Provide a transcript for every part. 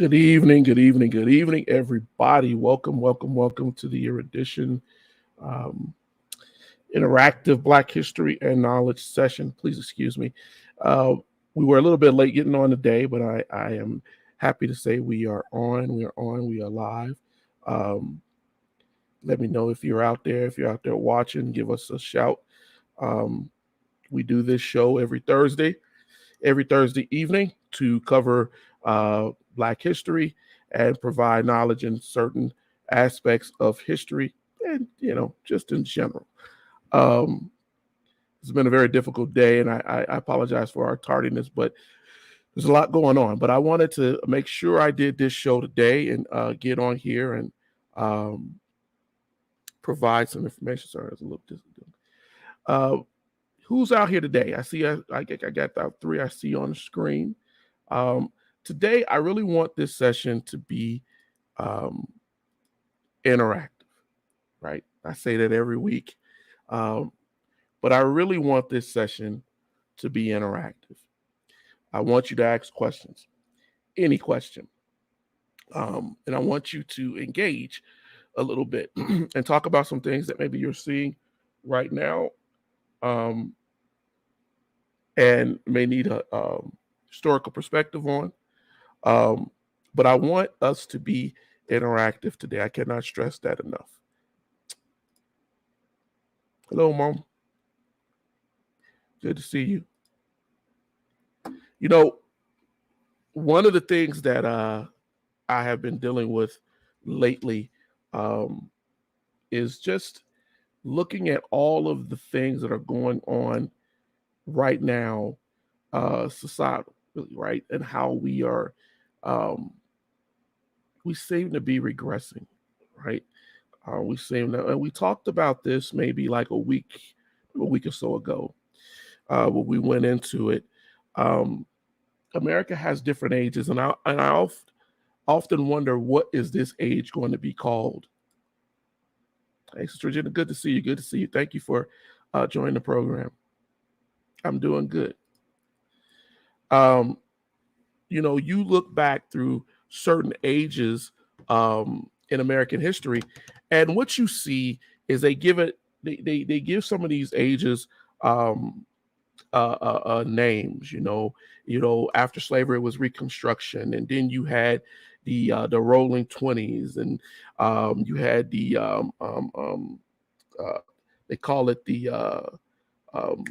Good evening, everybody. Welcome to the Erudition um, Interactive Black History and Knowledge session. Please excuse me. Uh, we were a little bit late getting on today, but I am happy to say we are on. We are live. Um, Let me know if you're out there. If you're out there watching, give us a shout. Um, we do this show every Thursday evening to cover Black history and provide knowledge in certain aspects of history and, just in general. Um, it's been a very difficult day, and I apologize for our tardiness, but there's a lot going on. But I wanted to make sure I did this show today and get on here and um, provide some information. Sorry, it's a little distant. Who's out here today? I got the three I see on the screen. Um, Today, I really want this session to be um, interactive, right? I say that every week, um, but I really want this session to be interactive. I want you to ask questions, any question, and I want you to engage a little bit and talk about some things that maybe you're seeing right now um, and may need a historical perspective on. Um, but I want us to be interactive today. I cannot stress that enough. Hello, Mom. Good to see you. You know, one of the things that I have been dealing with lately um, is just looking at all of the things that are going on right now, societal, really, right, and how um, we seem to be regressing, right? We seem to, and we talked about this maybe like a week or so ago, when we went into it. Um, America has different ages, and I often wonder, what is this age going to be called? Hey, Sister Regina, good to see you. Good to see you. Thank you for joining the program. I'm doing good. Um, you look back through certain ages in American history, and what you see is they give some of these ages um, names. After slavery it was Reconstruction, and then you had the Rolling Twenties, and you had uh, they call it um,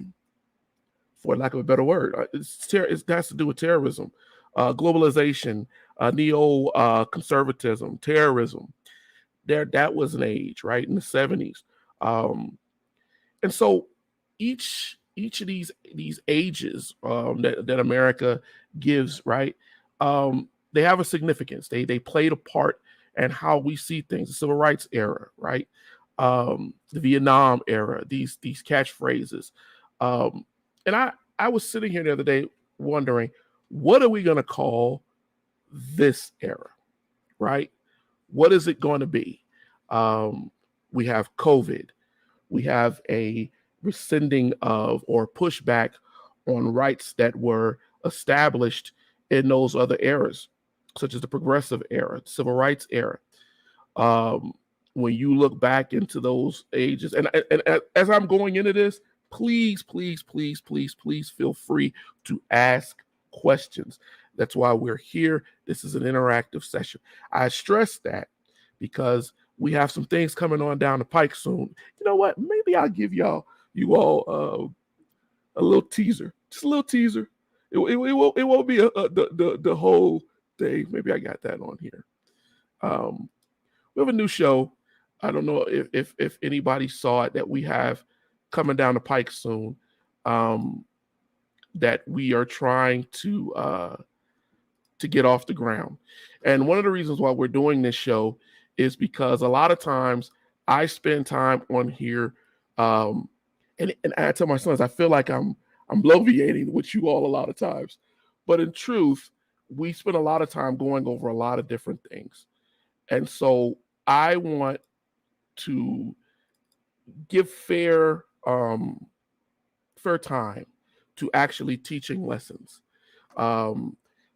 for lack of a better word, it has to do with terrorism, globalization, neo conservatism, terrorism. That was an age, right, in the 70s. And so each of these ages that America gives, right, they have a significance. They played a part in how we see things. The civil rights era, right, the Vietnam era. These catchphrases, and I was sitting here the other day wondering, what are we going to call this era, right? What is it going to be? We have COVID. We have a rescinding of or pushback on rights that were established in those other eras, such as the progressive era, civil rights era. Um, when you look back into those ages, and as I'm going into this, please feel free to ask questions. That's why we're here. This is an interactive session. I stress that because we have some things coming on down the pike soon. You know what? Maybe I'll give you all a little teaser, just a little teaser. It won't be the whole thing. Maybe I got that on here. We have a new show. I don't know if anybody saw it, that we have coming down the pike soon. That we are trying to get off the ground. And one of the reasons why we're doing this show is because a lot of times I spend time on here, and I tell my sons, I feel like I'm bloviating with you all a lot of times. But in truth, we spend a lot of time going over a lot of different things. And so I want to give fair time to actually teaching lessons.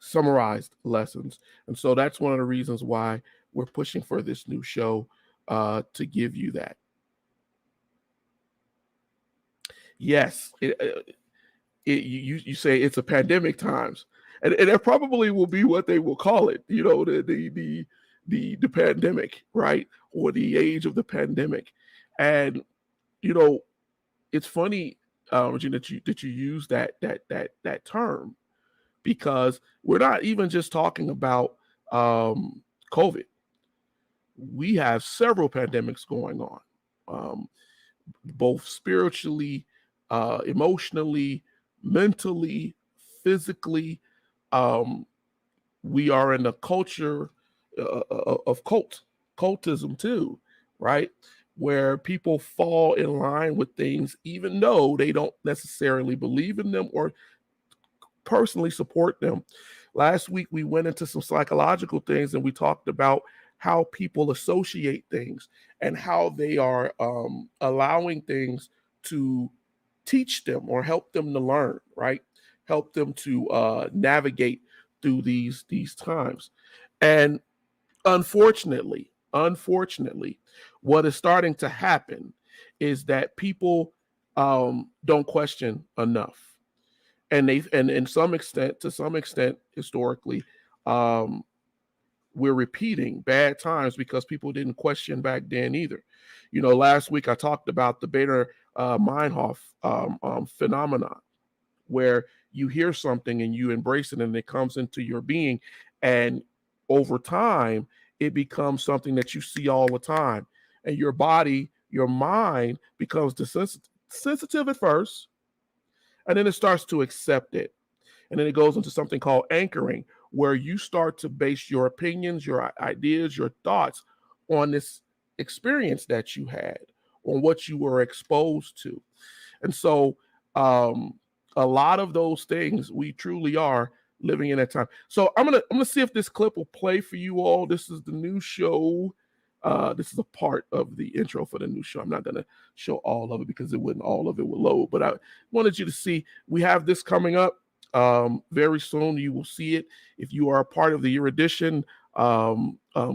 summarized lessons. And so that's one of the reasons why we're pushing for this new show to give you that. Yes, you say it's a pandemic times, and it probably will be what they will call it. You know, the pandemic, right, or the age of the pandemic. And you know, it's funny, Regina, that you use that term, because we're not even just talking about COVID. We have several pandemics going on, both spiritually, emotionally, mentally, physically. Um, we are in a culture of cultism too, right? Where people fall in line with things even though they don't necessarily believe in them or personally support them. Last week, we went into some psychological things and we talked about how people associate things and how they are allowing things to teach them or help them to learn, right? Help them to navigate through these times. And unfortunately, what is starting to happen is that people don't question enough, and in some extent, to some extent, historically, um, we're repeating bad times because people didn't question back then either. You know, last week I talked about the Bader Meinhof phenomenon, where you hear something and you embrace it and it comes into your being, and over time it becomes something that you see all the time, and your body, your mind becomes sensitive at first, and then it starts to accept it. And then it goes into something called anchoring, where you start to base your opinions, your ideas, your thoughts on this experience that you had, on what you were exposed to. And so a lot of those things, we truly are living in that time. So I'm gonna see if this clip will play for you all. This is the new show. This is a part of the intro for the new show. I'm not gonna show all of it because all of it will load, but I wanted you to see we have this coming up very soon. You will see it if you are a part of the Erudition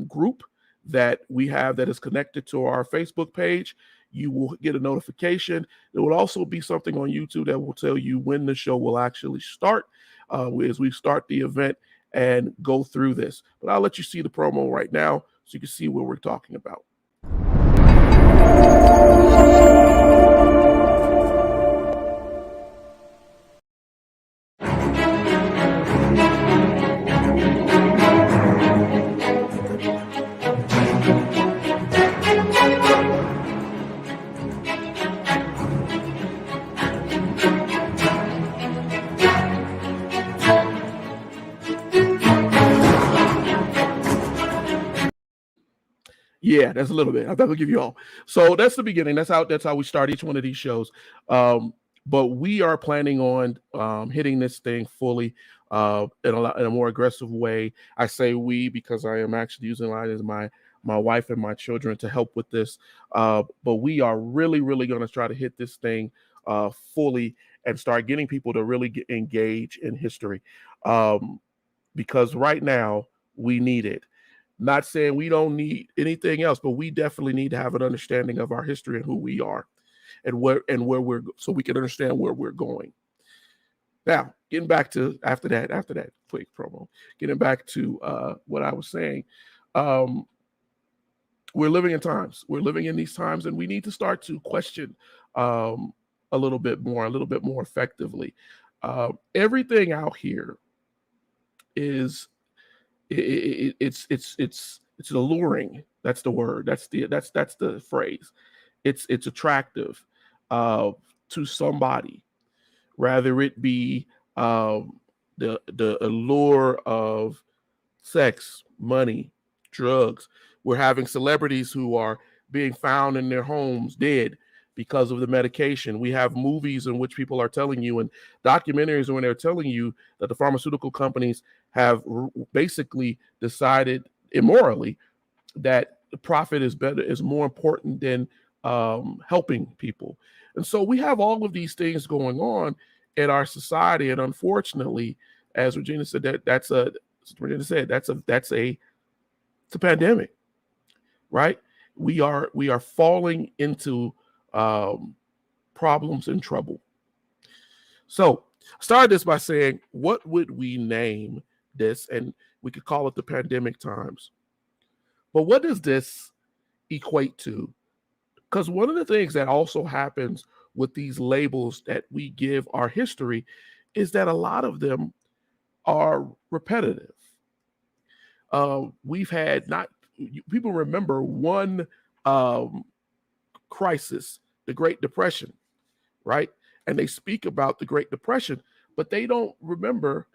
group that we have that is connected to our Facebook page. You will get a notification. There will also be something on YouTube that will tell you when the show will actually start as we start the event and go through this. But I'll let you see the promo right now so you can see what we're talking about. Yeah, that's a little bit. I thought I'll give you all. So that's the beginning. That's how we start each one of these shows. But we are planning on hitting this thing fully in a more aggressive way. I say we because I am actually using line as my wife and my children to help with this. But we are really going to try to hit this thing fully and start getting people to really engage in history. Because right now we need it. Not saying we don't need anything else, but we definitely need to have an understanding of our history and who we are and where we're, so we can understand where we're going. Now, getting back to after that quick promo, getting back to what I was saying, we're living in times. We're living in these times, and we need to start to question a little bit more effectively. Everything out here is it's alluring. That's the word. That's the phrase. It's attractive to somebody, rather it be the allure of sex, money, drugs. We're having celebrities who are being found in their homes dead because of the medication. We have movies in which people are telling you, and documentaries when they're telling you that the pharmaceutical companies have basically decided immorally that the profit is more important than helping people. And so we have all of these things going on in our society, and unfortunately, As Regina said, Regina said that's a it's a pandemic, right? We are falling into problems and trouble. So I started this by saying, what would we name this? And we could call it the pandemic times. But what does this equate to? Because one of the things that also happens with these labels that we give our history is that a lot of them are repetitive. We've had not people remember one crisis, the Great Depression, right? And they speak about the Great Depression, but they don't remember.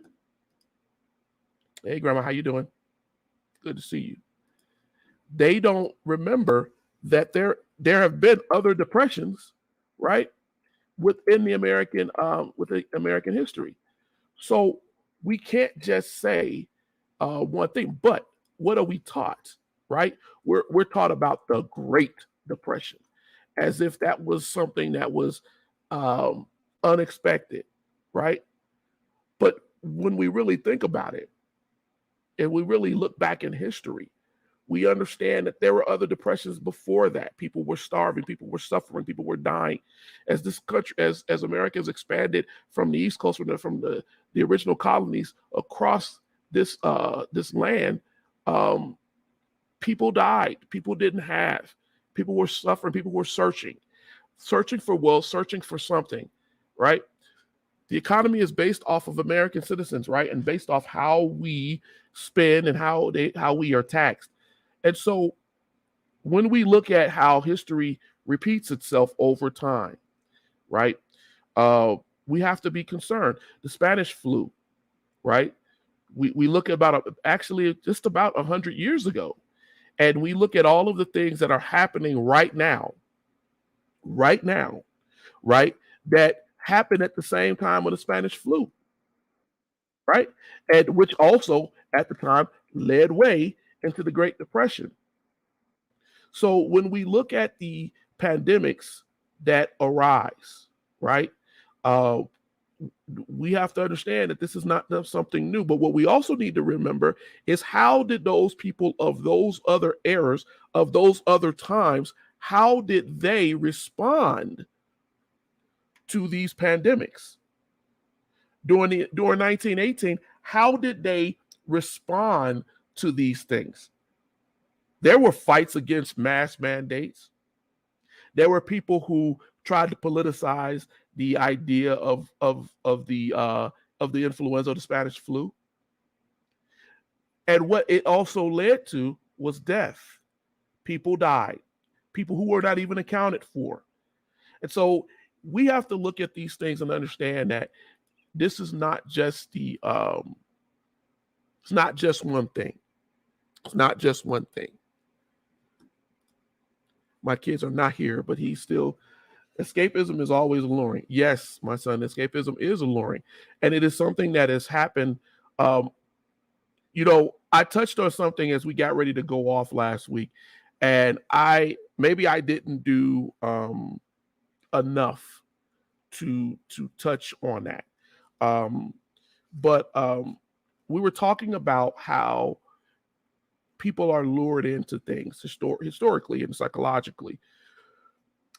Hey, Grandma, how you doing? Good to see you. They don't remember that there have been other depressions, right, within the American history. So we can't just say one thing. But what are we taught, right? We're taught about the Great Depression, as if that was something that was unexpected, right? But when we really think about it, and we really look back in history, we understand that there were other depressions before that. People were starving, people were suffering, people were dying. As this country, as Americans expanded from the East Coast, from the original colonies across this land, people died. People didn't have. People were suffering. People were searching for wealth, searching for something, right? The economy is based off of American citizens, right, and based off how we spend and how we are taxed. And so when we look at how history repeats itself over time, right, we have to be concerned. The Spanish flu, right? We look about actually just about 100 years ago, and we look at all of the things that are happening right now, right, that happened at the same time with the Spanish flu, right? And which also at the time led way into the Great Depression. So when we look at the pandemics that arise, right, we have to understand that this is not something new. But what we also need to remember is, how did those people of those other eras, of those other times, how did they respond to these pandemics? During 1918, how did they respond to these things? There were fights against mask mandates. There were people who tried to politicize the idea of the influenza, of the Spanish flu. And what it also led to was death. People died. People who were not even accounted for. And so we have to look at these things and understand that this is not just it's not just one thing. It's not just one thing. My kids are not here, but he's still, escapism is always alluring. Yes, my son, escapism is alluring. And it is something that has happened. I touched on something as we got ready to go off last week, and I didn't do enough to touch on that. But we were talking about how people are lured into things historically and psychologically.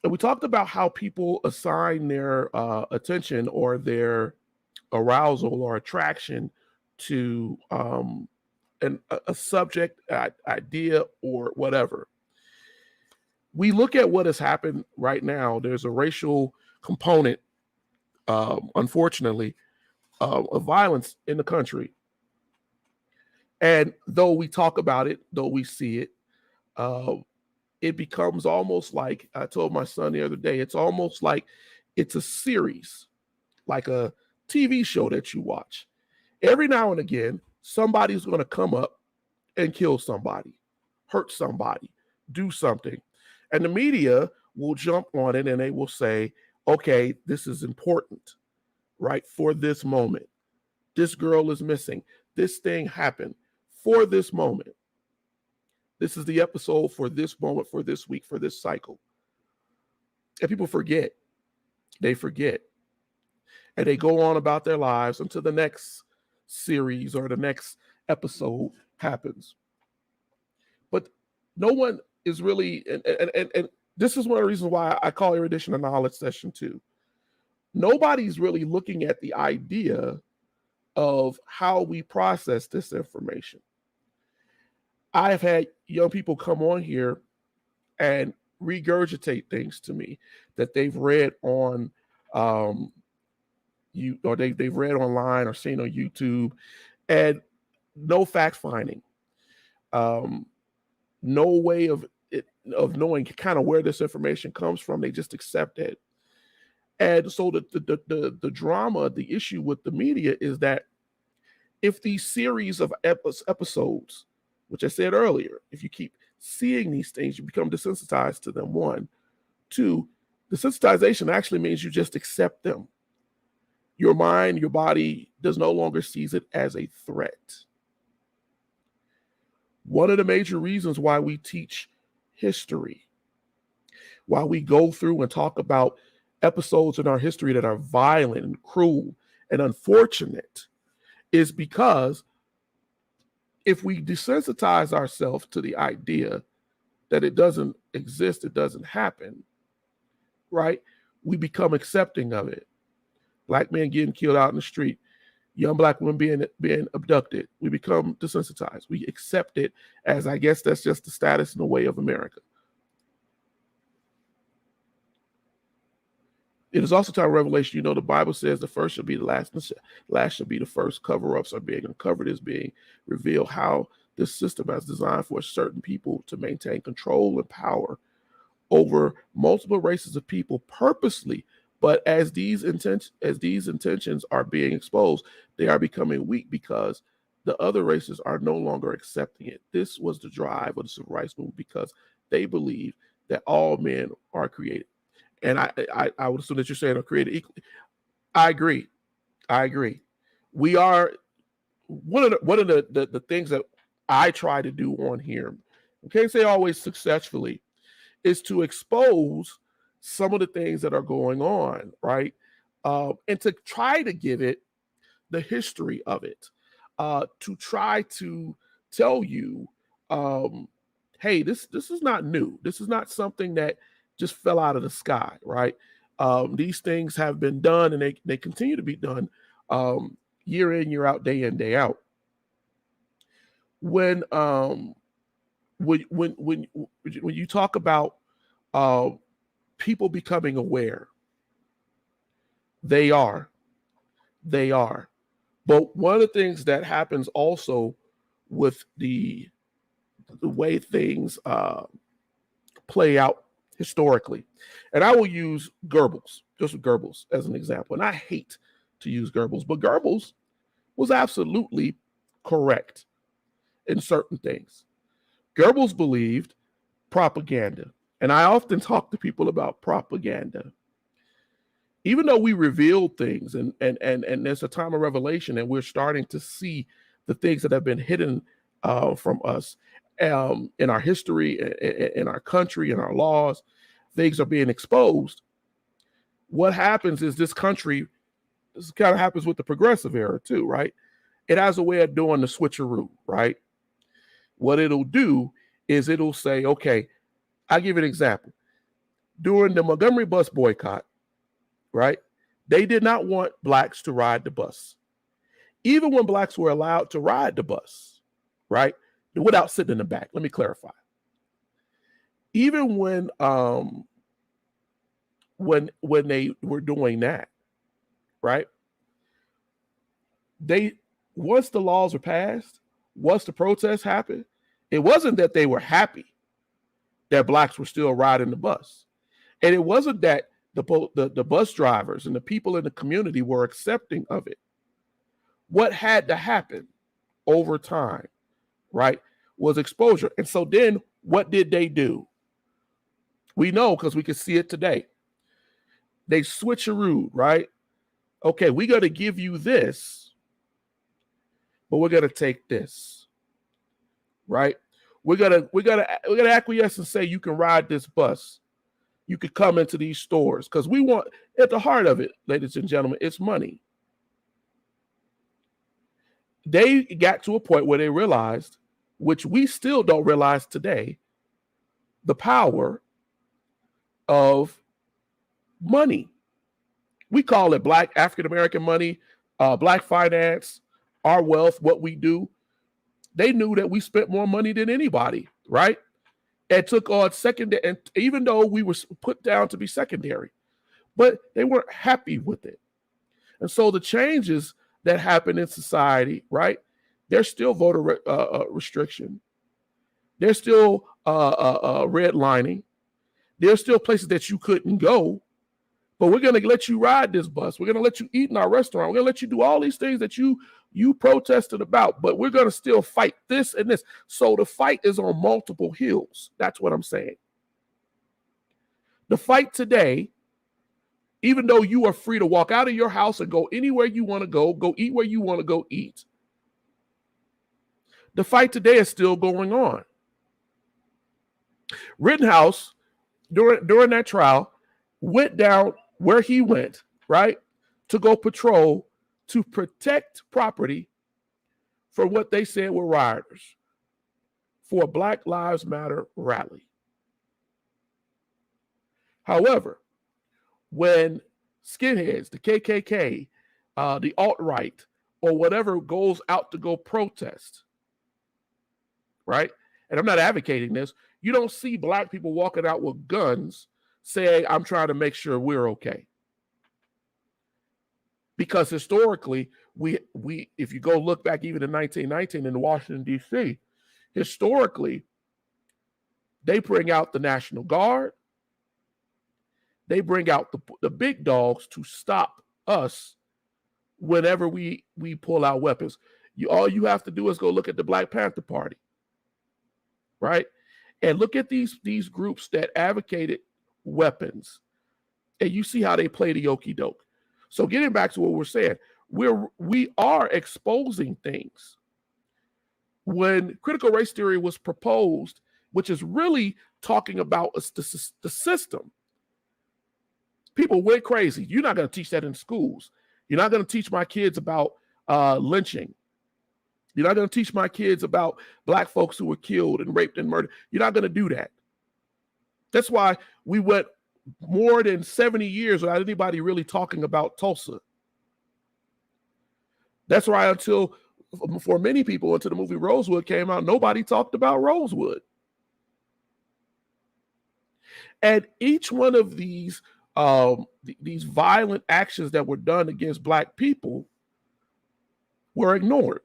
And we talked about how people assign their attention or their arousal or attraction to a subject, idea, or whatever. We look at what has happened right now. There's a racial component, unfortunately, of violence in the country. And though we talk about it, though we see it, it becomes almost like, I told my son the other day, it's almost like it's a series, like a TV show that you watch. Every now and again, somebody's going to come up and kill somebody, hurt somebody, do something. And the media will jump on it and they will say, okay, this is important, right? For this moment. This girl is missing. This thing happened for this moment. This is the episode for this moment, for this week, for this cycle. And people forget. They forget. And they go on about their lives until the next series or the next episode happens. But no one is really, and this is one of the reasons why I call Erudition a knowledge session too. Nobody's really looking at the idea of how we process this information. I've had young people come on here and regurgitate things to me that they've read on they've read online or seen on YouTube, and no fact finding, no way of knowing kind of where this information comes from. They just accept it. And so the drama, the issue with the media is that if these series of episodes, which I said earlier, if you keep seeing these things, you become desensitized to them. One, two, desensitization actually means you just accept them. Your mind, your body does no longer sees it as a threat. One of the major reasons why we teach history, why we go through and talk about episodes in our history that are violent and cruel and unfortunate, is because if we desensitize ourselves to the idea that it doesn't exist, it doesn't happen, right? We become accepting of it. Black men getting killed out in the street, young Black women being abducted. We become desensitized. We accept it as, I guess that's just the status and the way of America. It is also time of revelation. You know, the Bible says the first shall be the last, and the last shall be the first. Cover-ups are being uncovered, is being revealed. How this system is designed for certain people to maintain control and power over multiple races of people purposely. But as these intentions are being exposed, they are becoming weak because the other races are no longer accepting it. This was the drive of the civil rights movement, because they believe that all men are created. And I would assume that you're saying are created equally. I agree. We are one of the things that I try to do on here, I can't say always successfully, is to expose some of the things that are going on, right? And to try to give it the history of it, to try to tell you, hey, this is not new. This is not something that just fell out of the sky, right? These things have been done, and they continue to be done year in, year out, day in, day out. When you talk about people becoming aware, they are. But one of the things that happens also with the way things play out historically, and I will use Goebbels, just Goebbels as an example, and I hate to use Goebbels, but Goebbels was absolutely correct in certain things. Goebbels believed propaganda, and I often talk to people about propaganda. Even though we revealed things, and there's a time of revelation, and we're starting to see the things that have been hidden from us in our history, in our country, in our laws, things are being exposed. What happens is this country, this kind of happens with the progressive era too, right? It has a way of doing the switcheroo, right? What it'll do is it'll say, okay, I'll give you an example. During the Montgomery bus boycott, right? They did not want Blacks to ride the bus. Even when Blacks were allowed to ride the bus, right? Without sitting in the back. Let me clarify. Even when they were doing that, right? Once the laws were passed, once the protests happened, it wasn't that they were happy that Blacks were still riding the bus. And it wasn't that the bus drivers and the people in the community were accepting of it. What had to happen over time, right, was exposure. And so then what did they do? We know because we can see it today. They switcherooed, right? Okay, we got to give you this, but we're going to take this, right? We're gonna acquiesce and say you can ride this bus. You could come into these stores because we want, at the heart of it, ladies and gentlemen, it's money. they got to a point where they realized, which we still don't realize today, the power of money. We call it Black African American money, Black finance, our wealth, what we do. They knew that we spent more money than anybody, right? And took on secondary, and even though we were put down to be secondary, but they weren't happy with it. And so the changes that happen in society, right? There's still voter restriction. There's still redlining. There's still places that you couldn't go, but we're going to let you ride this bus. We're going to let you eat in our restaurant. We're going to let you do all these things that you protested about, but we're going to still fight this and this. So the fight is on multiple hills. That's what I'm saying. The fight today, even though you are free to walk out of your house and go anywhere you want to go eat where you want to go eat, the fight today is still going on. Rittenhouse, during that trial, went down where he went, right, to go patrol to protect property for what they said were rioters for a Black Lives Matter rally. However, when skinheads, the KKK, the alt-right, or whatever goes out to go protest, right? And I'm not advocating this. You don't see Black people walking out with guns saying, I'm trying to make sure we're okay. Because historically, we if you go look back even in 1919 in Washington, D.C., historically, they bring out the National Guard. They bring out the big dogs to stop us whenever we pull out weapons. All you have to do is go look at the Black Panther Party, right? And look at these groups that advocated weapons, and you see how they play the okie doke. So getting back to what we're saying, we are exposing things. When critical race theory was proposed, which is really talking about the system, people went crazy. You're not going to teach that in schools. You're not going to teach my kids about lynching. You're not going to teach my kids about Black folks who were killed and raped and murdered. You're not going to do that. That's why we went more than 70 years without anybody really talking about Tulsa. That's why for many people, until the movie Rosewood came out, nobody talked about Rosewood. And each one of these violent actions that were done against Black people were ignored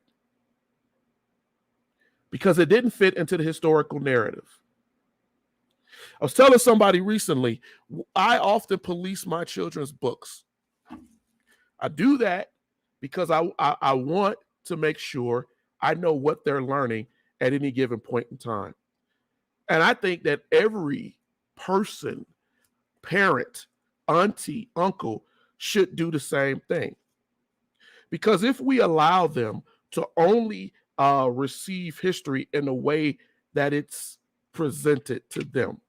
because it didn't fit into the historical narrative. I was telling somebody recently, I often police my children's books. I do that because I want to make sure I know what they're learning at any given point in time. And I think that every person, parent, auntie, uncle should do the same thing. Because if we allow them to only receive history in a way that it's presented to them,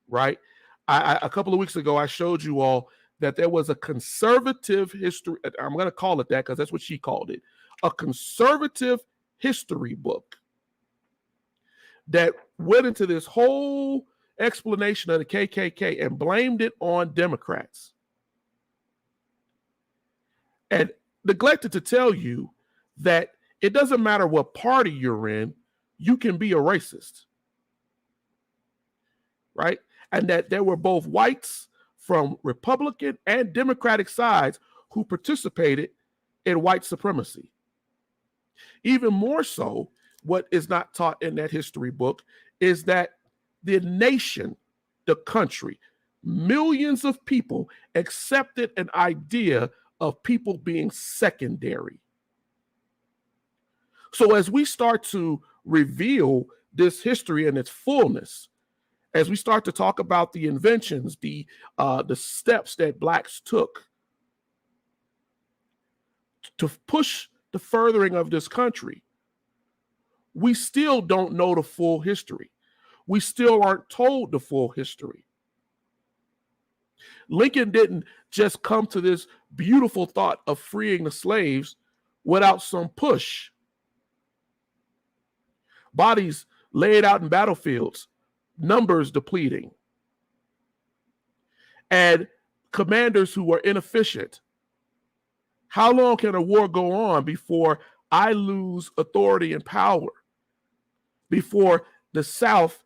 right? A couple of weeks ago, I showed you all that there was a conservative history. I'm going to call it that because that's what she called it. A conservative history book that went into this whole explanation of the KKK and blamed it on Democrats. And neglected to tell you that it doesn't matter what party you're in, you can be a racist, right? And that there were both whites from Republican and Democratic sides who participated in white supremacy. Even more so, what is not taught in that history book is that the nation, the country, millions of people accepted an idea of people being secondary. So as we start to reveal this history in its fullness, as we start to talk about the inventions, the steps that Blacks took to push the furthering of this country, we still don't know the full history. We still aren't told the full history. Lincoln didn't just come to this beautiful thought of freeing the slaves without some push. bodies laid out in battlefields, numbers depleting, and commanders who are inefficient. How long can a war go on before I lose authority and power? Before the South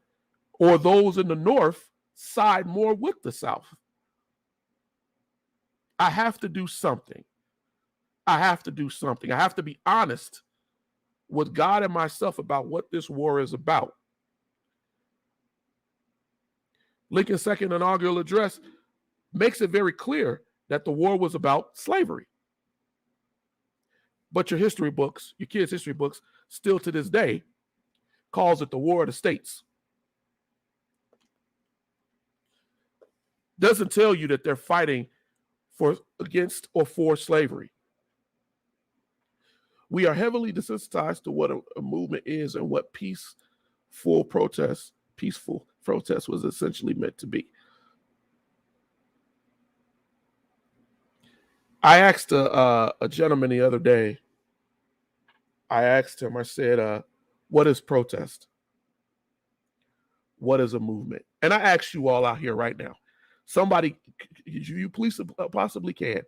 or those in the North side more with the South? I have to do something. I have to do something. I have to be honest with God and myself about what this war is about. Lincoln's second inaugural address makes it very clear that the war was about slavery. But your history books, your kids' history books, still to this day, calls it the War of the States. Doesn't tell you that they're fighting against or for slavery. We are heavily desensitized to what a movement is and what peaceful protest was essentially meant to be. I asked a gentleman the other day, I said, what is protest? What is a movement? And I ask you all out here right now, somebody, you please possibly can,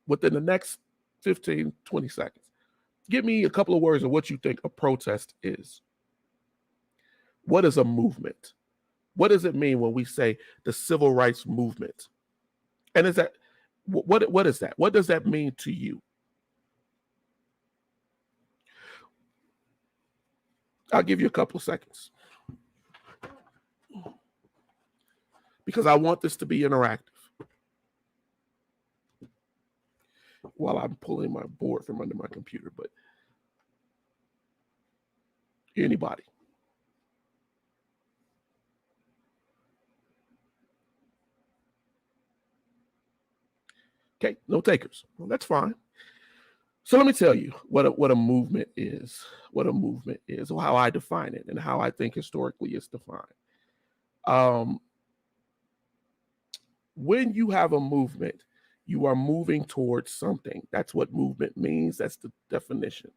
within the next 15, 20 seconds, give me a couple of words of what you think a protest is. What is a movement? What does it mean when we say the civil rights movement? And is that, what is that? What does that mean to you? I'll give you a couple of seconds, because I want this to be interactive. While I'm pulling my board from under my computer, but anybody? Okay, no takers. Well, that's fine. So let me tell you what a movement is, or how I define it, and how I think historically it's defined. When you have a movement, you are moving towards something. That's what movement means. That's the definition.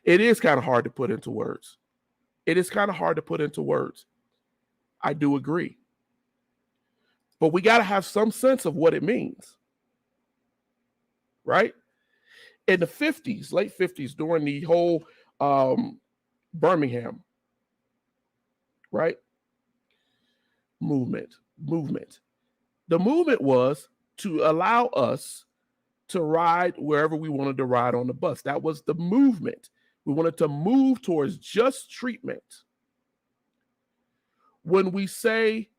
It is kind of hard to put into words. I do agree. But we got to have some sense of what it means. Right? In the 50s, late 50s, during the whole Birmingham, right? Movement. The movement was to allow us to ride wherever we wanted to ride on the bus. That was the movement. We wanted to move towards just treatment. When we say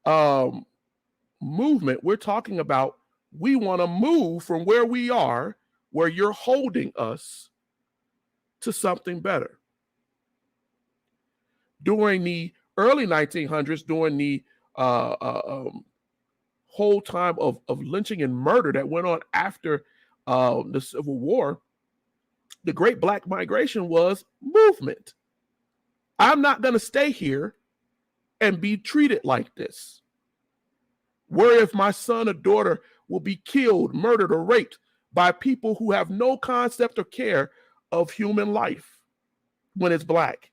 movement, we're talking about we want to move from where we are, where you're holding us, to something better. During the early 1900s, during the whole time of lynching and murder that went on after the Civil War, the Great Black Migration was movement. I'm not going to stay here and be treated like this. Worry if my son or daughter will be killed, murdered, or raped by people who have no concept or care of human life when it's black,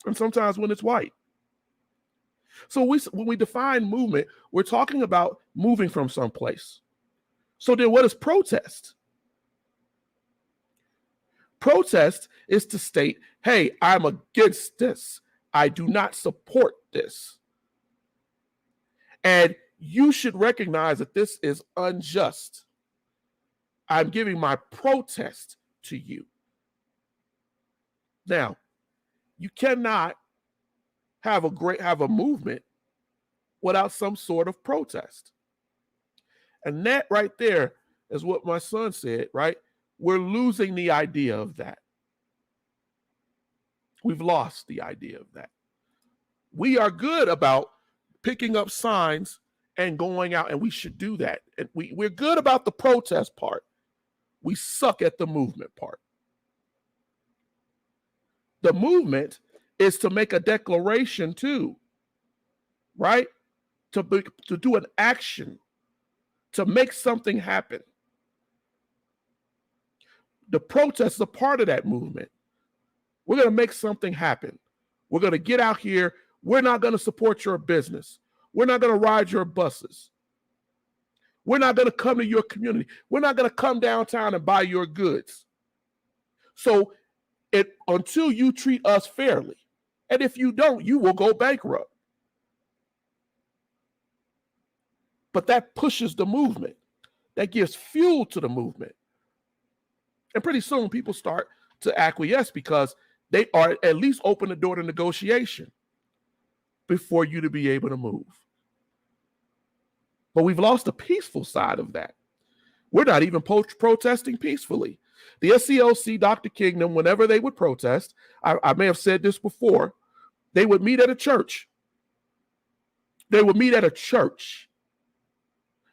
and sometimes when it's white. So when we define movement, we're talking about moving from someplace. So then what is protest? Protest is to state, hey, I'm against this. I do not support this. And you should recognize that this is unjust. I'm giving my protest to you. Now, you cannot have a movement without some sort of protest. And that right there is what my son said, right? We're losing the idea of that. We've lost the idea of that. We are good about picking up signs and going out, and we should do that. And we're good about the protest part. We suck at the movement part. The movement is to make a declaration too, right? To do an action, to make something happen. The protest is a part of that movement. We're going to make something happen. We're going to get out here. We're not going to support your business. We're not going to ride your buses. We're not going to come to your community. We're not going to come downtown and buy your goods. So until you treat us fairly, and if you don't, you will go bankrupt. But that pushes the movement. That gives fuel to the movement. And pretty soon people start to acquiesce because they are at least open the door to negotiation before you to be able to move. But we've lost the peaceful side of that. We're not even protesting peacefully. The SCLC, Dr. Kingdom, whenever they would protest, I may have said this before, they would meet at a church. They would meet at a church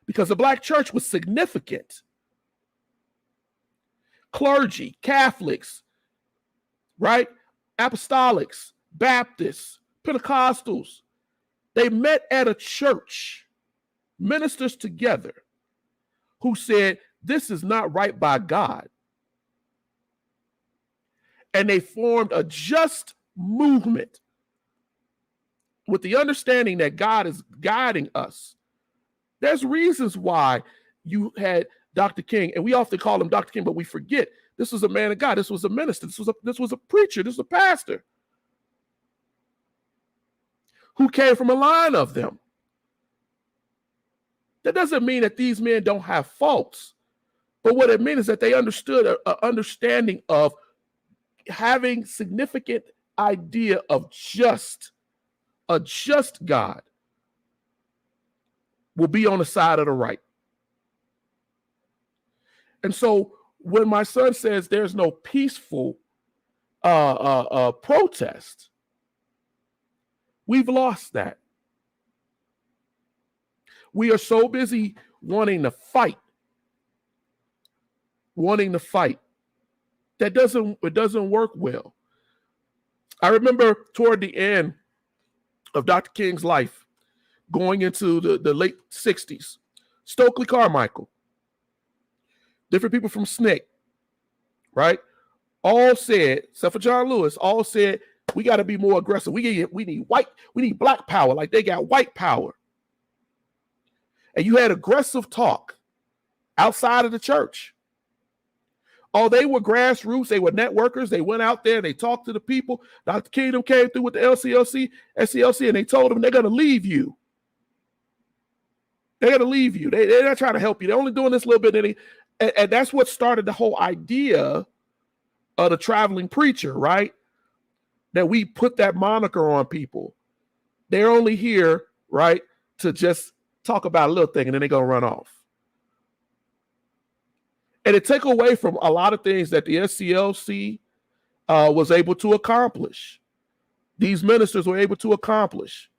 because the black church was significant. Clergy, Catholics, right? Apostolics, Baptists, Pentecostals, they met at a church, ministers together, who said, this is not right by God. And they formed a just movement with the understanding that God is guiding us. There's reasons why you had Dr. King, and we often call him Dr. King, but we forget this was a man of God. This was a minister. This was a preacher. This was a pastor who came from a line of them. That doesn't mean that these men don't have faults, but what it means is that they understood an understanding of having significant idea of a just God will be on the side of the right. And so when my son says there's no peaceful protest, we've lost that. We are so busy wanting to fight. That doesn't work well. I remember toward the end of Dr. King's life, going into the late 60s, Stokely Carmichael, different people from SNCC, right? All said, except for John Lewis, all said, we got to be more aggressive. We need black power, like they got white power. And you had aggressive talk outside of the church. Oh, they were grassroots. They were networkers. They went out there. They talked to the people. Dr. Kingdom came through with the SCLC, and they told them they're going to leave you. They're going to leave you. They're not trying to help you. They're only doing this little bit. And that's what started the whole idea of the traveling preacher, right? That we put that moniker on people. They're only here, right, to just talk about a little thing, and then they're going to run off. And it took away from a lot of things that the SCLC was able to accomplish. These ministers were able to accomplish.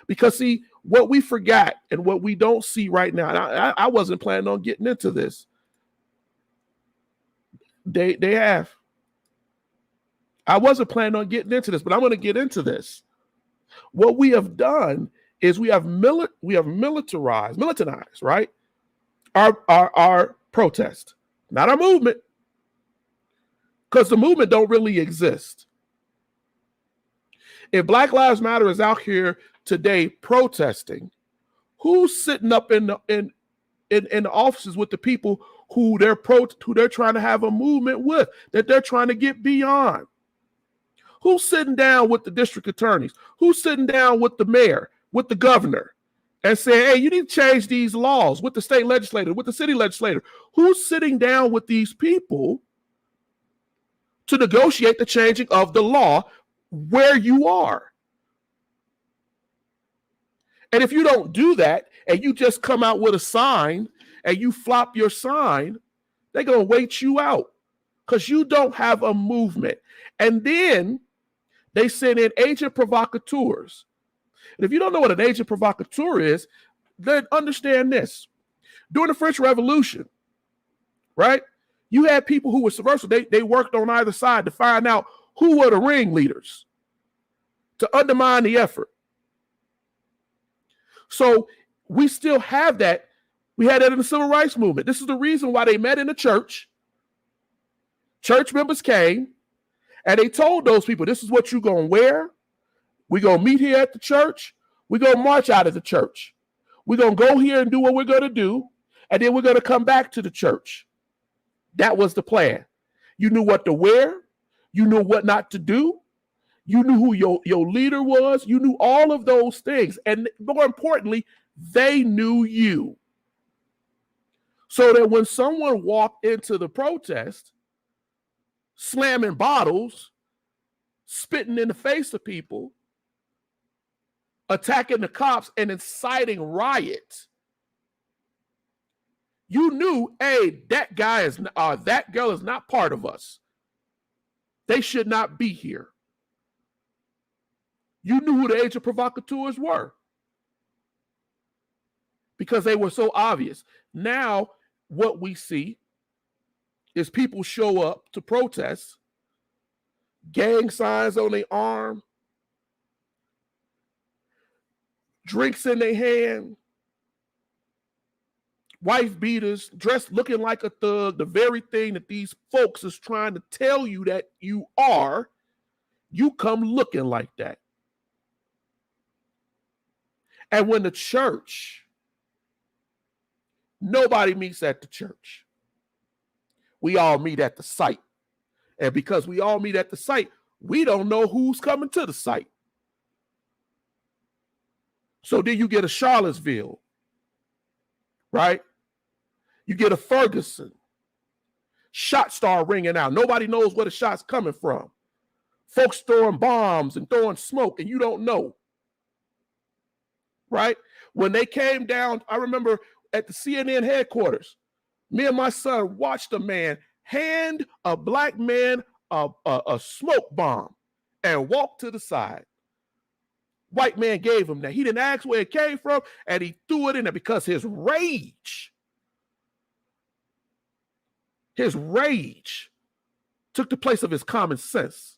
Because, see, what we forgot and what we don't see right now, and I wasn't planning on getting into this. They have. I wasn't planning on getting into this, but I'm going to get into this. What we have done is we have militarized, right? Our protest, not our movement, because the movement don't really exist. If Black Lives Matter is out here today protesting, who's sitting up in the offices with the people who they're trying to have a movement with, that they're trying to get beyond? Who's sitting down with the district attorneys? Who's sitting down with the mayor, with the governor, and saying, hey, you need to change these laws, with the state legislator, with the city legislator? Who's sitting down with these people to negotiate the changing of the law where you are? And if you don't do that, and you just come out with a sign and you flop your sign, they're going to wait you out because you don't have a movement. And then they send in agent provocateurs. And if you don't know what an agent provocateur is, then understand this. During the French Revolution, right, you had people who were subversive. They worked on either side to find out who were the ringleaders to undermine the effort. So we still have that. We had that in the Civil Rights Movement. This is the reason why they met in the church. Church members came, And they told those people, this is what you're going to wear. We're going to meet here at the church. We're going to march out of the church. We're going to go here and do what we're going to do. And then we're going to come back to the church. That was the plan. You knew what to wear. You knew what not to do. You knew who your leader was. You knew all of those things. And more importantly, they knew you. So that when someone walked into the protest, slamming bottles, spitting in the face of people, attacking the cops, and inciting riots, you knew, hey, that girl is not part of us. They should not be here. You knew who the agent provocateurs were because they were so obvious. Now, what we see is people show up to protest, gang signs on their arm, drinks in their hand, wife beaters, dressed looking like a thug, the very thing that these folks is trying to tell you that you are, you come looking like that. And when the church, nobody meets at the church. We all meet at the site. And because we all meet at the site, we don't know who's coming to the site. So then you get a Charlottesville, right? You get a Ferguson. Shots start ringing out. Nobody knows where the shot's coming from. Folks throwing bombs and throwing smoke, and you don't know. Right? When they came down, I remember at the CNN headquarters, me and my son watched a man hand a black man a smoke bomb and walk to the side. White man gave him that. He didn't ask where it came from, and he threw it in there because his rage took the place of his common sense.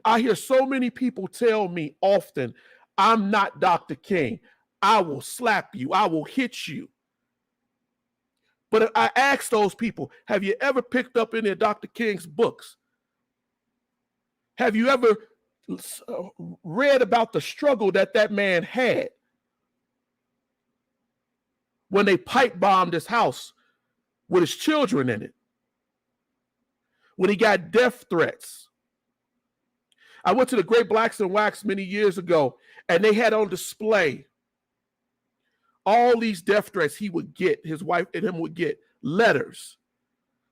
I hear so many people tell me often, I'm not Dr. King. I will slap you. I will hit you. But I ask those people, have you ever picked up any of Dr. King's books? Have you ever read about the struggle that man had when they pipe bombed his house with his children in it? When he got death threats? I went to the Great Blacks and Wax many years ago, and they had on display all these death threats he would get, his wife and him would get, letters.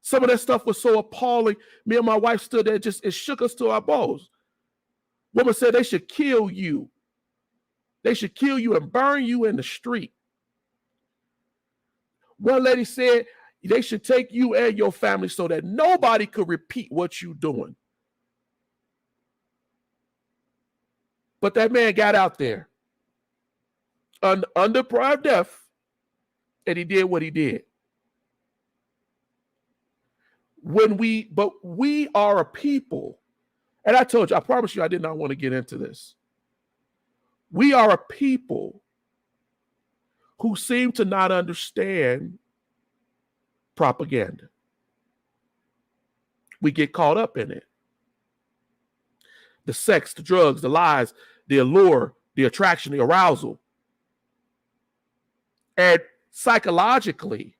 Some of that stuff was so appalling. Me and my wife stood there, it shook us to our bones. Woman said they should kill you. They should kill you and burn you in the street. One lady said they should take you and your family so that nobody could repeat what you're doing. But that man got out there under prior death, and he did what he did. But we are a people, and I told you, I promise you I did not want to get into this. We are a people who seem to not understand propaganda. We get caught up in it. The sex, the drugs, the lies, the allure, the attraction, the arousal. And psychologically,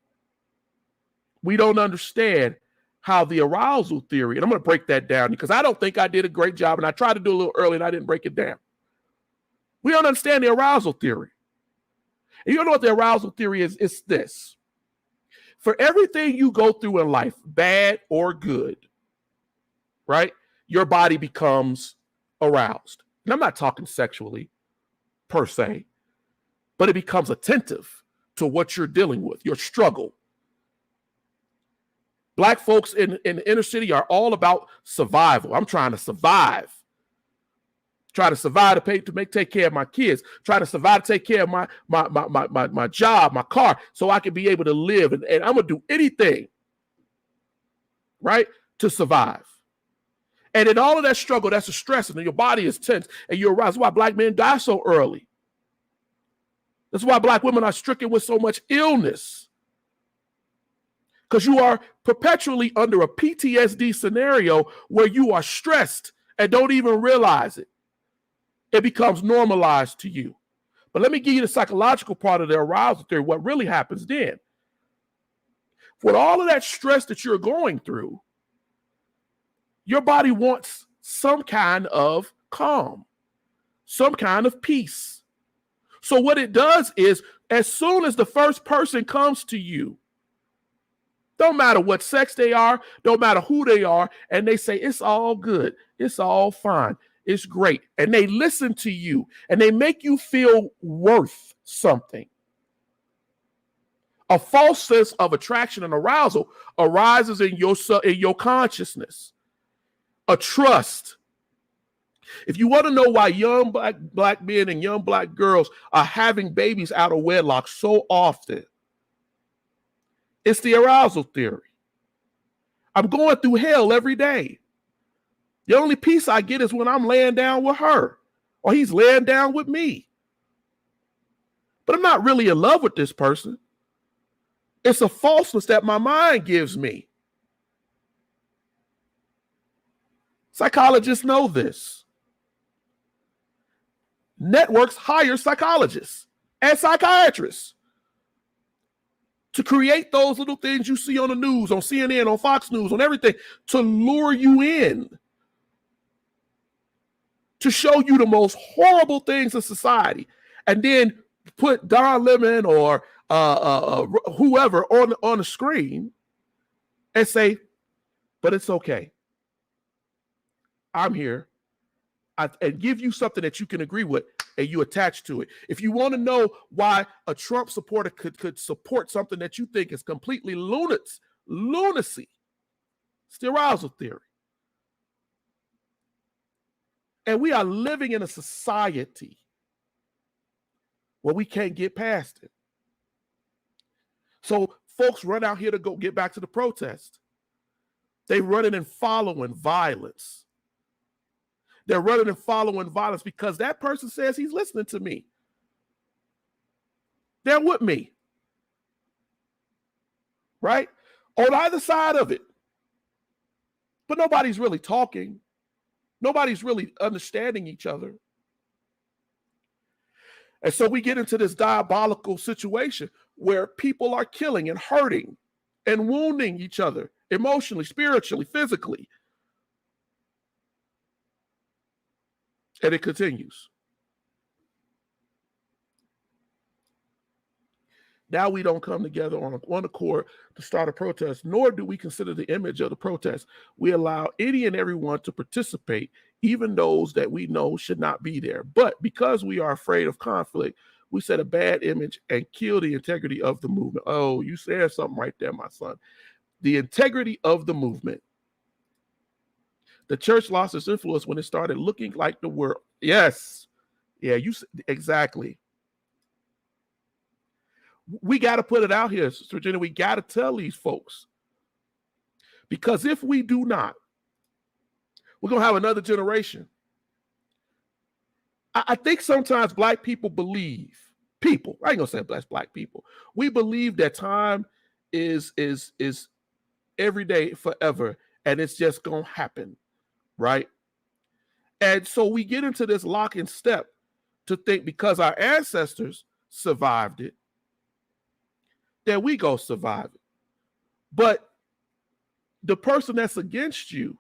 we don't understand how the arousal theory, and I'm going to break that down because I don't think I did a great job, and I tried to do a little early and I didn't break it down. We don't understand the arousal theory. And you know what the arousal theory is? It's this. For everything you go through in life, bad or good, right? Your body becomes aroused. And I'm not talking sexually per se, but it becomes attentive to what you're dealing with, your struggle. Black folks in the inner city are all about survival. I'm trying to survive. Trying to survive to take care of my kids. Trying to survive to take care of my job, my car, so I can be able to live. And I'm going to do anything, right, to survive. And in all of that struggle, that's a stress, and your body is tense, and you're aroused. That's why black men die so early. That's why black women are stricken with so much illness. because you are perpetually under a PTSD scenario where you are stressed and don't even realize it. It becomes normalized to you. But let me give you the psychological part of the arousal theory, what really happens then. With all of that stress that you're going through, your body wants some kind of calm, some kind of peace. So what it does is, as soon as the first person comes to you, don't matter what sex they are, don't matter who they are, and they say, it's all good, it's all fine, it's great, and they listen to you, and they make you feel worth something. A false sense of attraction and arousal arises in your consciousness. A trust. If you want to know why young black men and young black girls are having babies out of wedlock so often, it's the arousal theory. I'm going through hell every day. The only peace I get is when I'm laying down with her or he's laying down with me. But I'm not really in love with this person. It's a falseness that my mind gives me. Psychologists know this. Networks hire psychologists and psychiatrists to create those little things you see on the news, on CNN, on Fox News, on everything, to lure you in, to show you the most horrible things in society, and then put Don Lemon or whoever on the screen and say, but it's okay. I'm here. And give you something that you can agree with and you attach to it. If you want to know why a Trump supporter could support something that you think is completely lunacy, it's the arousal theory. And we are living in a society where we can't get past it. So folks run out here to go get back to the protest. They running and following violence. They're running and following violence because that person says he's listening to me. They're with me. Right? On either side of it. But nobody's really talking. Nobody's really understanding each other. And so we get into this diabolical situation where people are killing and hurting and wounding each other emotionally, spiritually, physically. And it continues. Now we don't come together on one accord to start a protest, nor do we consider the image of the protest. We allow any and everyone to participate, even those that we know should not be there. But because we are afraid of conflict, we set a bad image and kill the integrity of the movement. Oh, you said something right there, my son. The integrity of the movement. The church lost its influence when it started looking like the world. Yes. Yeah, exactly. We got to put it out here, Sister Jenna. We got to tell these folks. Because if we do not, we're going to have another generation. I think sometimes black people believe, I ain't going to say black people. We believe that time is every day forever, and it's just going to happen. Right? And so we get into this lock and step to think because our ancestors survived it, that we go survive it. But the person that's against you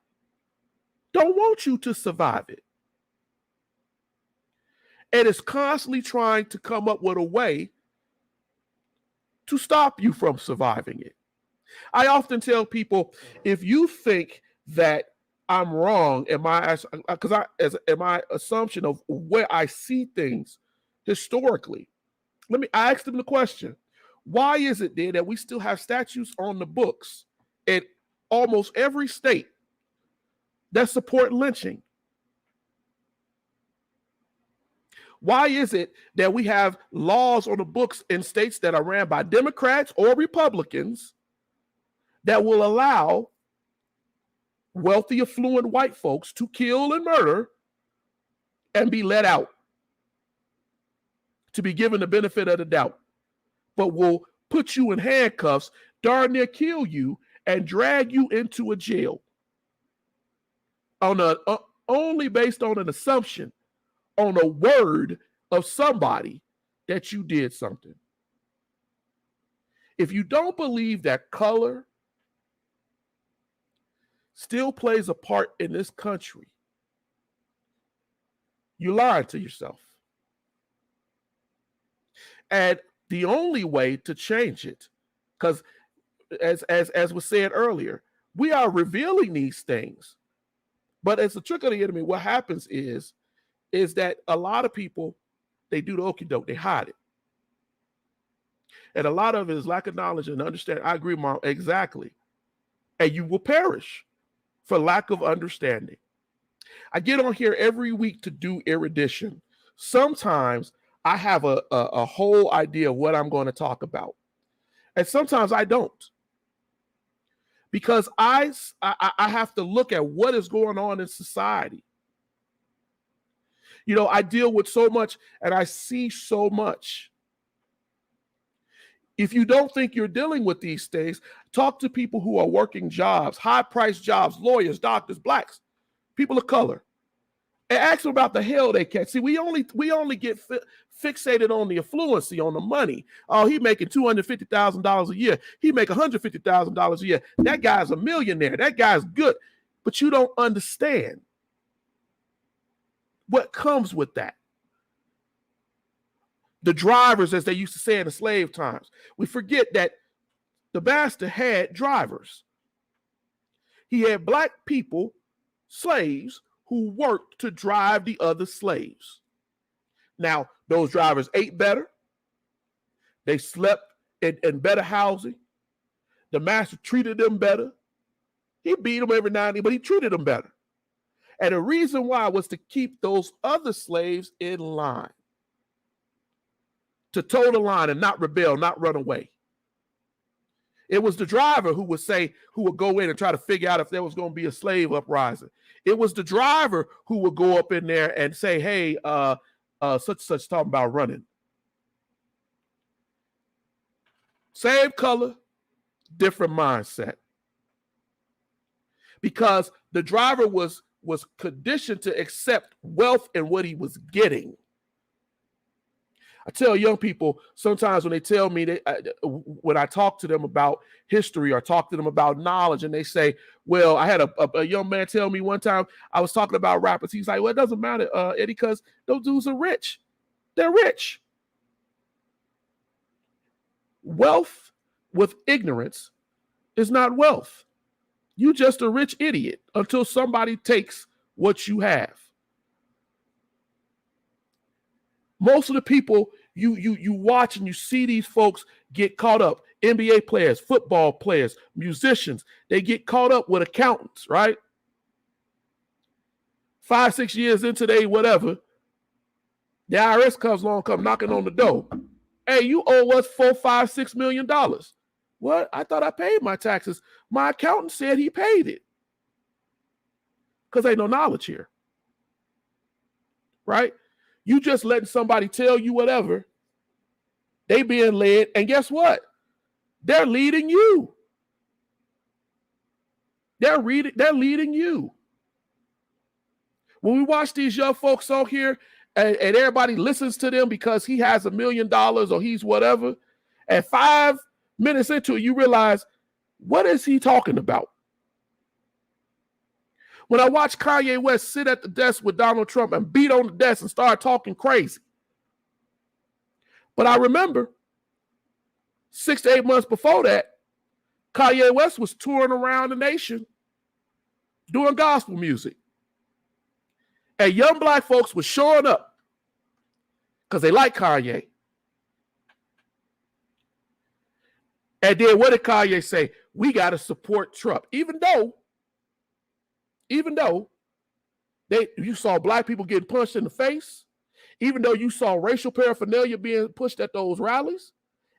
don't want you to survive it. And it's constantly trying to come up with a way to stop you from surviving it. I often tell people, if you think that I'm wrong in my assumption of where I see things historically. I asked them the question: why is it then that we still have statutes on the books in almost every state that support lynching? Why is it that we have laws on the books in states that are ran by Democrats or Republicans that will allow wealthy, affluent white folks to kill and murder and be let out, to be given the benefit of the doubt, but will put you in handcuffs darn near kill you and drag you into a jail only based on an assumption, on a word of somebody that you did something. If you don't believe that color still plays a part in this country, you lie to yourself. And the only way to change it, because as was said earlier, we are revealing these things, but as a trick of the enemy, what happens is that a lot of people, they do the okie doke, they hide it. And a lot of it is lack of knowledge and understanding. I agree, Mom, exactly. And you will perish for lack of understanding. I get on here every week to do erudition. Sometimes I have a whole idea of what I'm going to talk about. And sometimes I don't. Because I have to look at what is going on in society. You know, I deal with so much and I see so much. If you don't think you're dealing with these things, talk to people who are working jobs, high-priced jobs, lawyers, doctors, blacks, people of color, and ask them about the hell they catch. See, we only get fixated on the affluency, on the money. Oh, he making $250,000 a year. He make $150,000 a year. That guy's a millionaire. That guy's good. But you don't understand what comes with that. The drivers, as they used to say in the slave times, we forget that the master had drivers. He had black people, slaves, who worked to drive the other slaves. Now, those drivers ate better. They slept in better housing. The master treated them better. He beat them every now and then, but he treated them better. And the reason why was to keep those other slaves in line, to toe the line and not rebel, not run away. It was the driver who would go in and try to figure out if there was going to be a slave uprising. It was the driver who would go up in there and say, hey, such talking about running. Same color, different mindset. Because the driver was conditioned to accept wealth and what he was getting. I tell young people sometimes when they tell me when I talk to them about history or talk to them about knowledge, and they say, well, I had a young man tell me one time, I was talking about rappers. He's like, well, it doesn't matter, Eddie, because those dudes are rich. They're rich. Wealth with ignorance is not wealth. You just a rich idiot until somebody takes what you have. Most of the people you watch and you see these folks get caught up. NBA players, football players, musicians, they get caught up with accountants, right? 5-6 years into whatever, the IRS comes along, come knocking on the door. Hey, you owe us $4, $5, $6 million. What? I thought I paid my taxes. My accountant said he paid it. Because ain't no knowledge here. Right? You just letting somebody tell you whatever. They being led. And guess what? They're leading you. They're leading you. When we watch these young folks on here and everybody listens to them because he has $1 million or he's whatever, and 5 minutes into it, you realize, what is he talking about? When I watch Kanye West sit at the desk with Donald Trump and beat on the desk and start talking crazy. But I remember 6 to 8 months before that, Kanye West was touring around the nation doing gospel music. And young black folks were showing up because they like Kanye. And then what did Kanye say? We got to support Trump. Even though you saw black people getting punched in the face, even though you saw racial paraphernalia being pushed at those rallies,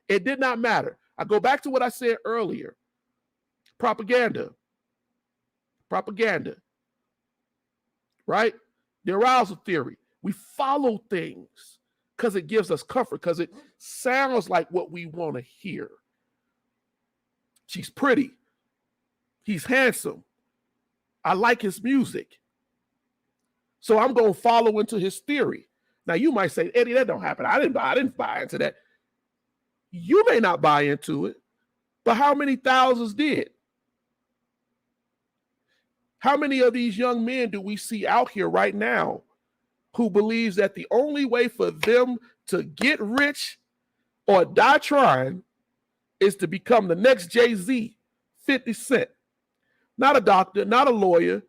it did not matter. I go back to what I said earlier. Propaganda. Right? The arousal theory. We follow things because it gives us comfort, because it sounds like what we want to hear. She's pretty. He's handsome. I like his music. So I'm going to follow into his theory. Now you might say, Eddie, that don't happen. I didn't buy into that. You may not buy into it, but how many thousands did? How many of these young men do we see out here right now who believes that the only way for them to get rich or die trying is to become the next Jay-Z, 50 Cent? Not a doctor, not a lawyer,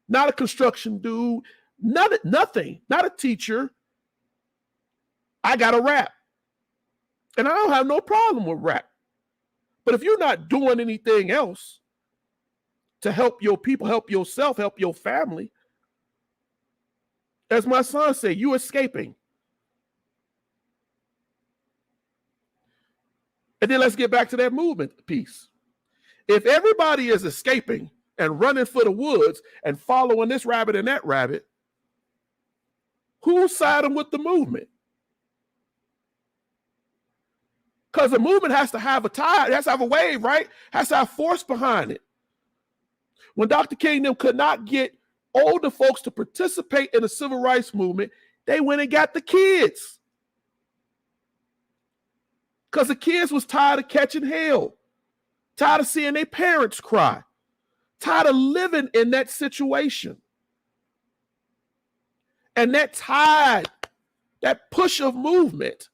not a construction dude, nothing, not a teacher. I got to rap. And I don't have no problem with rap. But if you're not doing anything else to help your people, help yourself, help your family, as my son said, you're escaping. And then let's get back to that movement piece. If everybody is escaping and running for the woods and following this rabbit and that rabbit, who's siding with the movement? Because the movement has to have a tide, it has to have a wave, right? Has to have force behind it. When Dr. King them could not get older folks to participate in the civil rights movement, they went and got the kids. Because the kids was tired of catching hell, tired of seeing their parents cry, tired of living in that situation. And that tide, that push of movement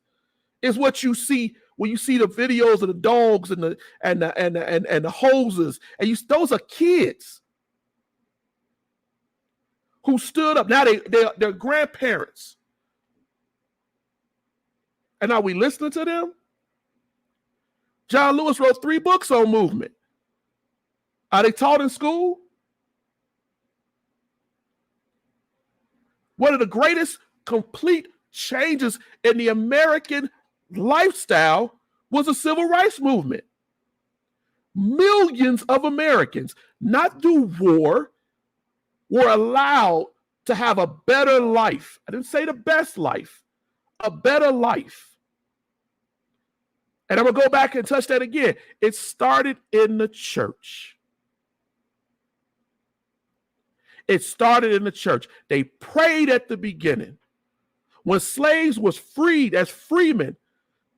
is what you see when you see the videos of the dogs and the hoses, and those are kids who stood up. Now they're grandparents. And are we listening to them? John Lewis wrote 3 books on movement. Are they taught in school? One of the greatest complete changes in the American lifestyle was the civil rights movement. Millions of Americans, not through war, were allowed to have a better life. I didn't say the best life, a better life. And I'm going to go back and touch that again. It started in the church. It started in the church. They prayed at the beginning. When slaves was freed as freemen,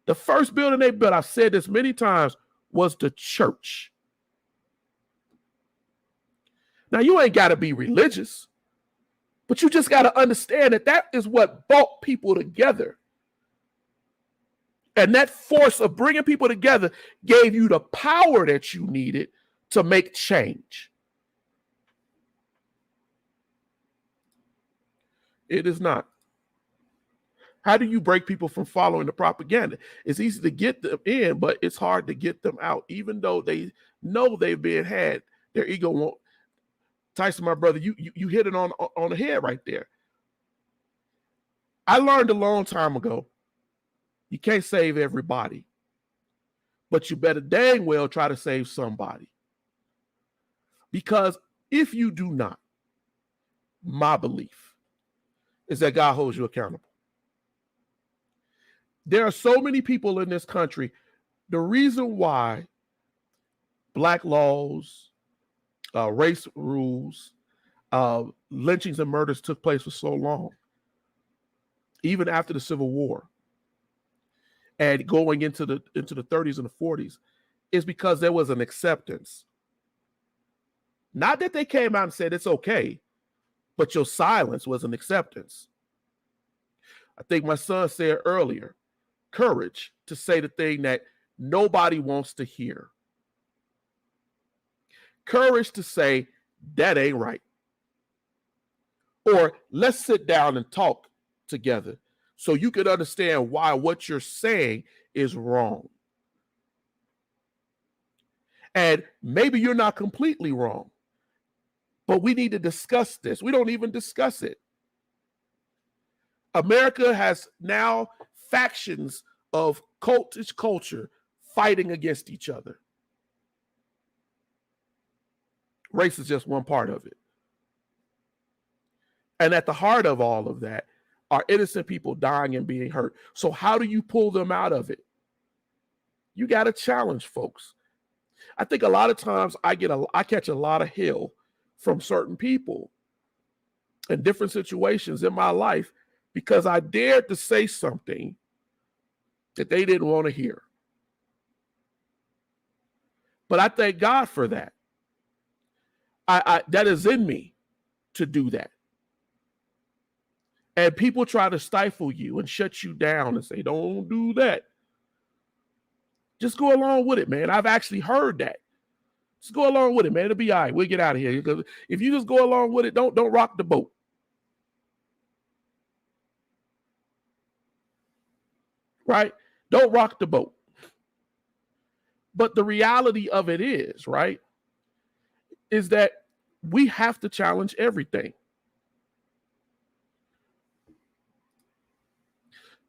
the first building they built, I've said this many times, was the church. Now, you ain't got to be religious, but you just got to understand that is what brought people together. And that force of bringing people together gave you the power that you needed to make change. It is not. How do you break people from following the propaganda? It's easy to get them in, but it's hard to get them out, even though they know they've been had. Their ego won't. Tyson, my brother, you hit it on the head right there. I learned a long time ago, you can't save everybody, but you better dang well try to save somebody. Because if you do not, my belief is that God holds you accountable. There are so many people in this country. The reason why black laws, race rules, lynchings and murders took place for so long, even after the Civil War, and going into the 30s and the 40s, is because there was an acceptance. Not that they came out and said it's okay, but your silence was an acceptance. I think my son said earlier, courage to say the thing that nobody wants to hear. Courage to say that ain't right. Or let's sit down and talk together so you can understand why what you're saying is wrong. And maybe you're not completely wrong, but we need to discuss this. We don't even discuss it. America has now factions of cultish culture fighting against each other. Race is just one part of it. And at the heart of all of that are innocent people dying and being hurt. So how do you pull them out of it? You got to challenge folks. I think a lot of times I catch a lot of hell from certain people in different situations in my life because I dared to say something that they didn't want to hear. But I thank God for that. That is in me to do that. And people try to stifle you and shut you down and say, don't do that. Just go along with it, man. I've actually heard that. Just go along with it, man. It'll be all right. We'll get out of here. Because if you just go along with it, don't rock the boat. Right? Don't rock the boat. But the reality of it is, right, is that we have to challenge everything.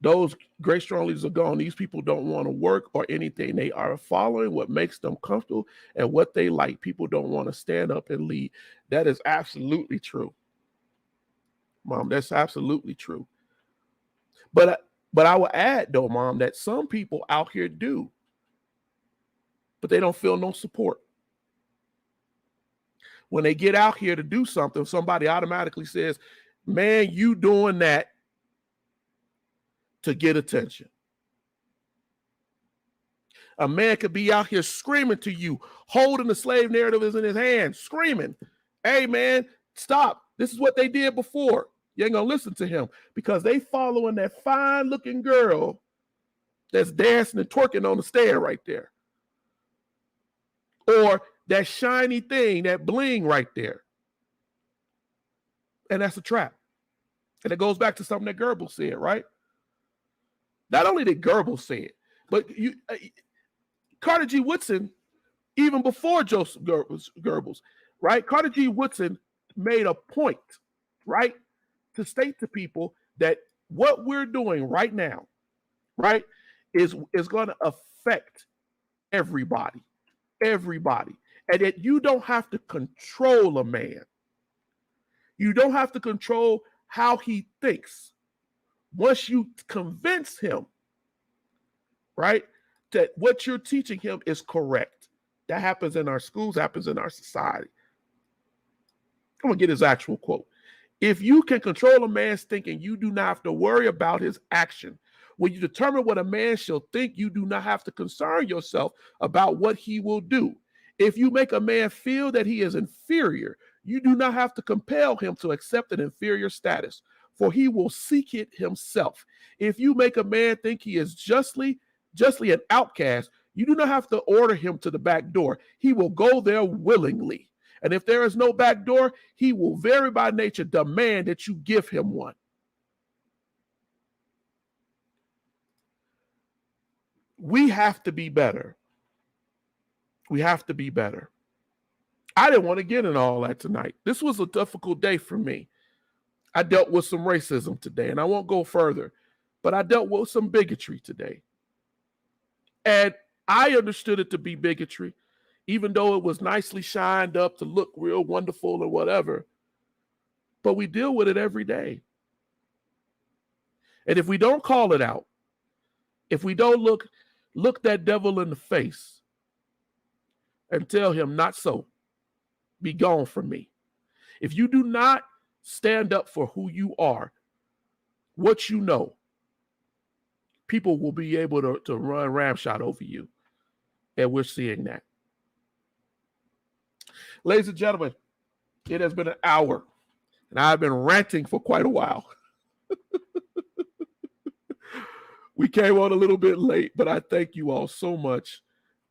Those great strong leaders are gone. These people don't want to work or anything. They are following what makes them comfortable and what they like. People don't want to stand up and lead. That is absolutely true. Mom, that's absolutely true. But I will add, though, Mom, that some people out here do, but they don't feel no support. When they get out here to do something, somebody automatically says, man, you doing that to get attention. A man could be out here screaming to you, holding the slave narrative in his hand, screaming, hey, man, stop. This is what they did before. You ain't going to listen to him because they following that fine-looking girl that's dancing and twerking on the stair right there. Or that shiny thing, that bling right there. And that's a trap. And it goes back to something that Goebbels said, right? Not only did Goebbels say it, but Carter G. Woodson, even before Joseph Goebbels, right? Carter G. Woodson made a point, right, to state to people that what we're doing right now, right, is going to affect everybody, and that you don't have to control a man. You don't have to control how he thinks. Once you convince him, right, that what you're teaching him is correct. That happens in our schools, happens in our society. I'm going to get his actual quote. If you can control a man's thinking, you do not have to worry about his action. When you determine what a man shall think, you do not have to concern yourself about what he will do. If you make a man feel that he is inferior, you do not have to compel him to accept an inferior status, for he will seek it himself. If you make a man think he is justly an outcast, you do not have to order him to the back door. He will go there willingly. And if there is no back door, he will very by nature demand that you give him one. We have to be better. We have to be better. I didn't want to get in all that tonight. This was a difficult day for me. I dealt with some racism today, and I won't go further, but I dealt with some bigotry today. And I understood it to be bigotry, even though it was nicely shined up to look real wonderful and whatever. But we deal with it every day. And if we don't call it out, if we don't look that devil in the face and tell him, not so, be gone from me. If you do not stand up for who you are, what you know, people will be able to run ramshot over you. And we're seeing that. Ladies and gentlemen, it has been an hour, and I've been ranting for quite a while. We came on a little bit late, but I thank you all so much,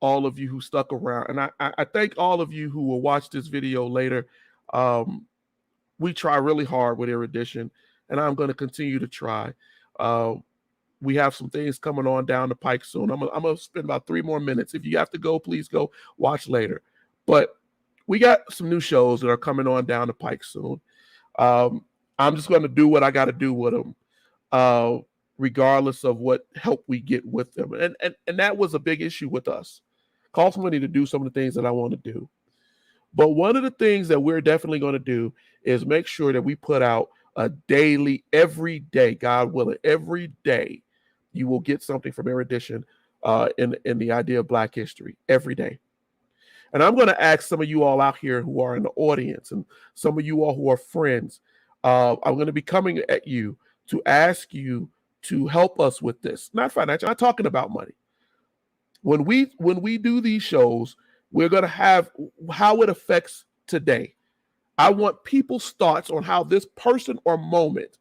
all of you who stuck around. And I thank all of you who will watch this video later. We try really hard with Erudition, and I'm going to continue to try. We have some things coming on down the pike soon. I'm going to spend about 3 more minutes. If you have to go, please go watch later. But we got some new shows that are coming on down the pike soon. I'm just going to do what I got to do with them, regardless of what help we get with them. And that was a big issue with us. Cost money to do some of the things that I want to do. But one of the things that we're definitely going to do is make sure that we put out a daily, every day, God willing, every day, you will get something from Erudition in the idea of Black history every day. And I'm going to ask some of you all out here who are in the audience and some of you all who are friends, I'm going to be coming at you to ask you to help us with this. Not financial, I'm not talking about money. When we do these shows, we're going to have how it affects today. I want people's thoughts on how this person or moment,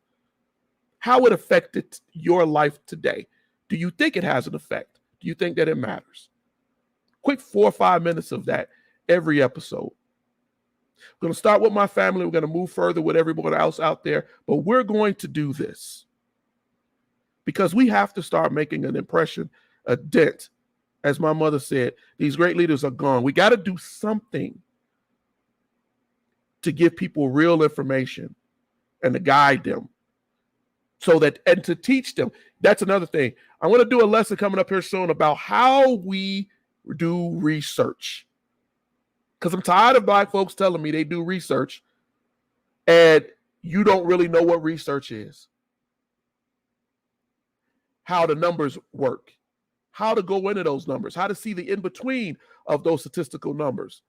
how it affected your life today. Do you think it has an effect? Do you think that it matters? Quick 4 or 5 minutes of that every episode. We're going to start with my family. We're going to move further with everyone else out there. But we're going to do this because we have to start making an impression, a dent. As my mother said, these great leaders are gone. We got to do something to give people real information and to guide them so that, and to teach them. That's another thing. I want to do a lesson coming up here soon about how we do research. Because I'm tired of Black folks telling me they do research and you don't really know what research is. How the numbers work. How to go into those numbers. How to see the in-between of those statistical numbers.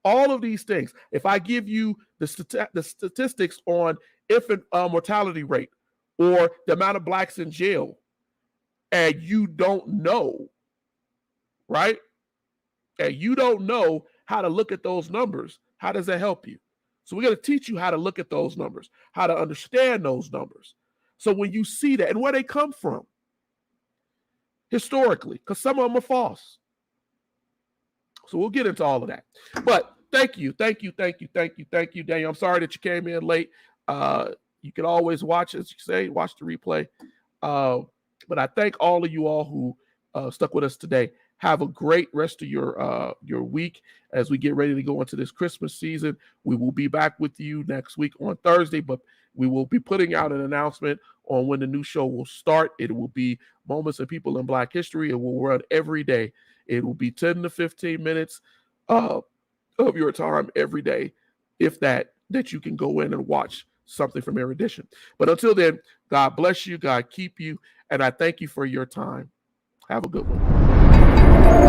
All of these things. If I give you the statistics on infant mortality rate or the amount of Blacks in jail, and you don't know, right? And you don't know how to look at those numbers, how does that help you? So we're going to teach you how to look at those numbers, how to understand those numbers. So when you see that and where they come from, historically, because some of them are false. So we'll get into all of that. But thank you, Daniel. I'm sorry that you came in late. You can always watch, as you say, watch the replay. But I thank all of you all who stuck with us today. Have a great rest of your week as we get ready to go into this Christmas season. We will be back with you next week on Thursday, but we will be putting out an announcement on when the new show will start. It will be Moments of People in Black History. It will run every day. It will be 10 to 15 minutes of your time every day, if that you can go in and watch something from Erudition. But until then, God bless you, God keep you, and I thank you for your time. Have a good one.